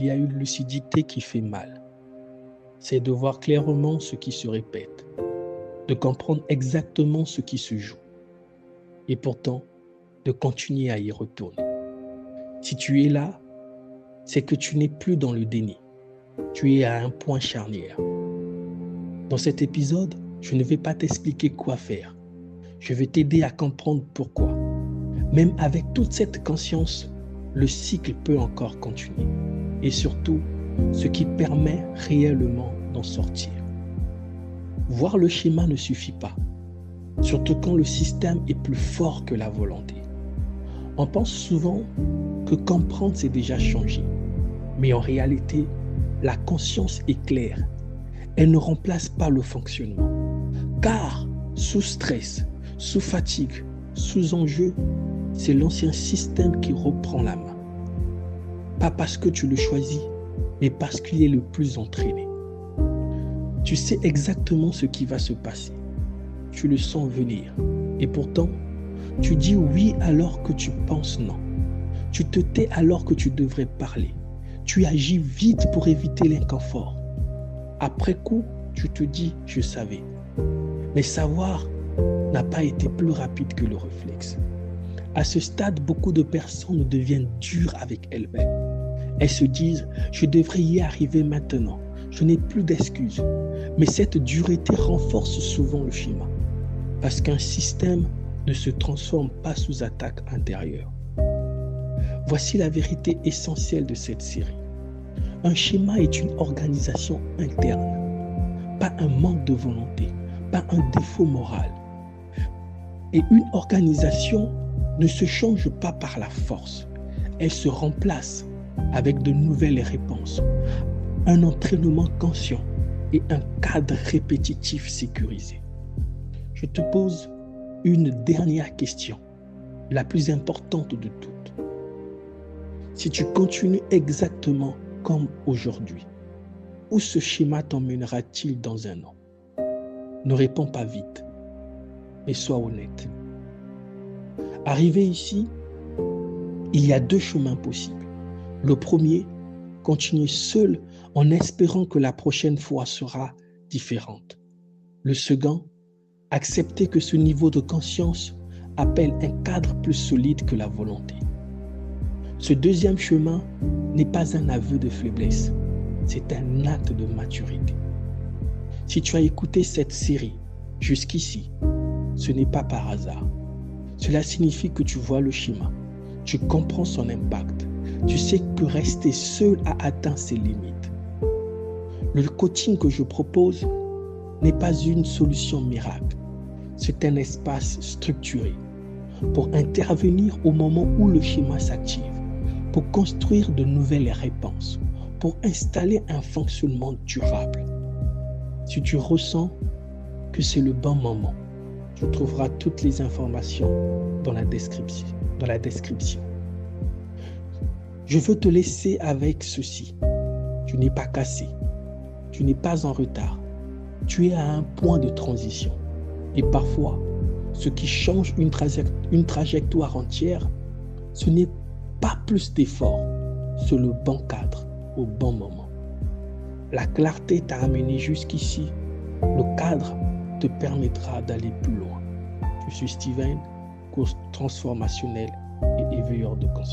y a une lucidité qui fait mal. C'est de voir clairement ce qui se répète, de comprendre exactement ce qui se joue, et pourtant de continuer à y retourner. Si tu es là, c'est que tu n'es plus dans le déni. Tu es à un point charnière. Dans cet épisode, je ne vais pas t'expliquer quoi faire. Je vais t'aider à comprendre pourquoi. Même avec toute cette conscience, le cycle peut encore continuer. Et surtout, ce qui permet réellement d'en sortir. Voir le schéma ne suffit pas, surtout quand le système est plus fort que la volonté. On pense souvent que comprendre, c'est déjà changer. Mais en réalité, la conscience est claire. Elle ne remplace pas le fonctionnement. Car sous stress, sous fatigue, sous enjeu, c'est l'ancien système qui reprend la main. Pas parce que tu le choisis, mais parce qu'il est le plus entraîné. Tu sais exactement ce qui va se passer. Tu le sens venir. Et pourtant, tu dis oui alors que tu penses non. Tu te tais alors que tu devrais parler. Tu agis vite pour éviter l'inconfort. Après coup, tu te dis « je savais ». Mais savoir n'a pas été plus rapide que le réflexe. À ce stade, beaucoup de personnes deviennent dures avec elles-mêmes. Elles se disent « je devrais y arriver maintenant, je n'ai plus d'excuses ». Mais cette dureté renforce souvent le schéma, parce qu'un système ne se transforme pas sous attaque intérieure. Voici la vérité essentielle de cette série. Un schéma est une organisation interne, pas un manque de volonté, pas un défaut moral. Et une organisation ne se change pas par la force, elle se remplace avec de nouvelles réponses, un entraînement conscient et un cadre répétitif sécurisé. Je te pose une dernière question, la plus importante de toutes. Si tu continues exactement comme aujourd'hui, où ce schéma t'emmènera-t-il dans un an? Ne réponds pas vite, mais sois honnête. Arrivé ici, il y a 2 chemins possibles. Le premier, continuer seul en espérant que la prochaine fois sera différente. Le second, accepter que ce niveau de conscience appelle un cadre plus solide que la volonté. Ce deuxième chemin n'est pas un aveu de faiblesse, c'est un acte de maturité. Si tu as écouté cette série jusqu'ici, ce n'est pas par hasard. Cela signifie que tu vois le schéma, tu comprends son impact, tu sais que rester seul a atteint ses limites. Le coaching que je propose n'est pas une solution miracle, c'est un espace structuré pour intervenir au moment où le schéma s'active, pour construire de nouvelles réponses, pour installer un fonctionnement durable. Si tu ressens que c'est le bon moment, tu trouveras toutes les informations dans la description. Je veux te laisser avec ceci. Tu n'es pas cassé, tu n'es pas en retard, tu es à un point de transition. Et parfois, ce qui change une trajectoire entière, ce n'est pas plus d'efforts, c'est le bon cadre au bon moment. La clarté t'a amené jusqu'ici, le cadre te permettra d'aller plus loin. Je suis Steven, coach transformationnel et éveilleur de conscience.